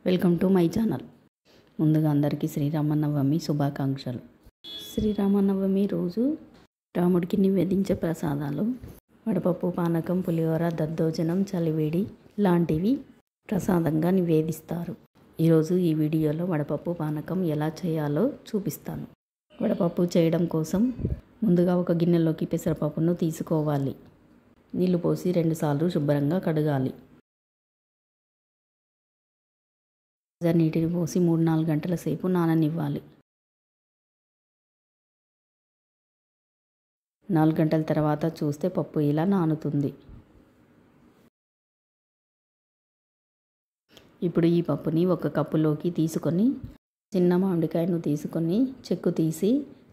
Welcome to my channel. ముందుగా అందరికీ శ్రీరామనవమి శుభాకాంక్షలు. శ్రీరామనవమి రోజు రాముడికి నివేదించే ప్రసాదాలు వడపప్పు, పానకం, పులిహోర, దద్దోజనం, చలివేడి లాంటివి ప్రసాదంగా నివేదిస్తారు. ఈరోజు ఈ వీడియోలో వడపప్పు పానకం ఎలా చేయాలో చూపిస్తాను. వడపప్పు చేయడం కోసం ముందుగా ఒక గిన్నెలోకి పెసరపప్పును తీసుకోవాలి. నీళ్లు పోసి 2 సార్లు శుభ్రంగా కడగాలి. నీటిని పోసి 3-4 గంటల సేపు నాననివ్వాలి. 4 గంటల తర్వాత చూస్తే పప్పు ఇలా నానుతుంది. ఇప్పుడు ఈ పప్పుని ఒక కప్పులోకి తీసుకొని చిన్న మామిడికాయను తీసుకొని చెక్కు తీసి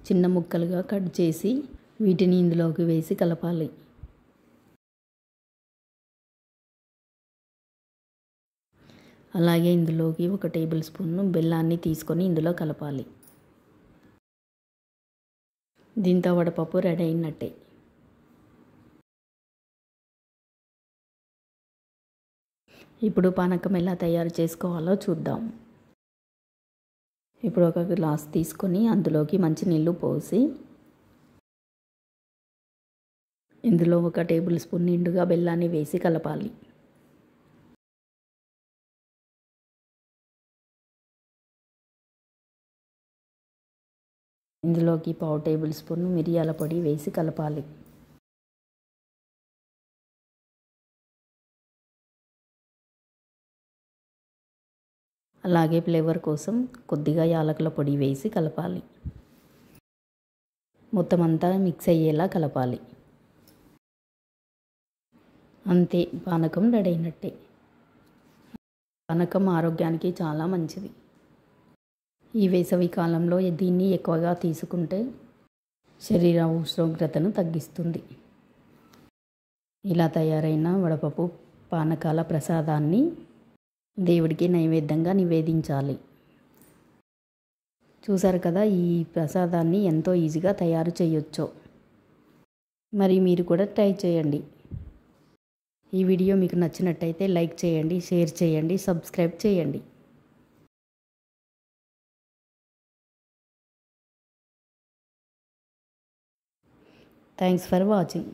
చిన్న ముక్కలుగా కట్ చేసి వీటిని ఇందులోకి వేసి కలపాలి. అలాగే ఇందులోకి 1 టేబుల్ స్పూన్ బెల్లాన్ని తీసుకొని ఇందులో కలపాలి. దీంతో వడపప్పు రెడీ అయినట్టే. ఇప్పుడు పానకం ఎలా తయారు చేసుకోవాలో చూద్దాం. ఇప్పుడు ఒక గ్లాస్ తీసుకొని అందులోకి మంచినీళ్ళు పోసి ఇందులో 1 టేబుల్ స్పూన్ నిండుగా బెల్లాన్ని వేసి కలపాలి. ఇందులోకి 1/2 టేబుల్ స్పూన్ మిరియాల పొడి వేసి కలపాలి. అలాగే ఫ్లేవర్ కోసం కొద్దిగా యాలకుల పొడి వేసి కలపాలి. మొత్తం అంతా మిక్స్ అయ్యేలా కలపాలి. అంతే, పానకం రెడీ అయినట్టే. పానకం ఆరోగ్యానికి చాలా మంచిది. ఈ వేసవి కాలంలో దీన్ని ఎక్కువగా తీసుకుంటే శరీర ఉష్ణోగ్రతను తగ్గిస్తుంది. ఇలా తయారైన వడపప్పు పానకాల ప్రసాదాన్ని దేవుడికి నైవేద్యంగా నివేదించాలి. చూసారు కదా, ఈ ప్రసాదాన్ని ఎంతో ఈజీగా తయారు చేయొచ్చో. మరి మీరు కూడా ట్రై చేయండి. ఈ వీడియో మీకు నచ్చినట్టయితే లైక్ చేయండి, షేర్ చేయండి, సబ్స్క్రైబ్ చేయండి. Thanks for watching.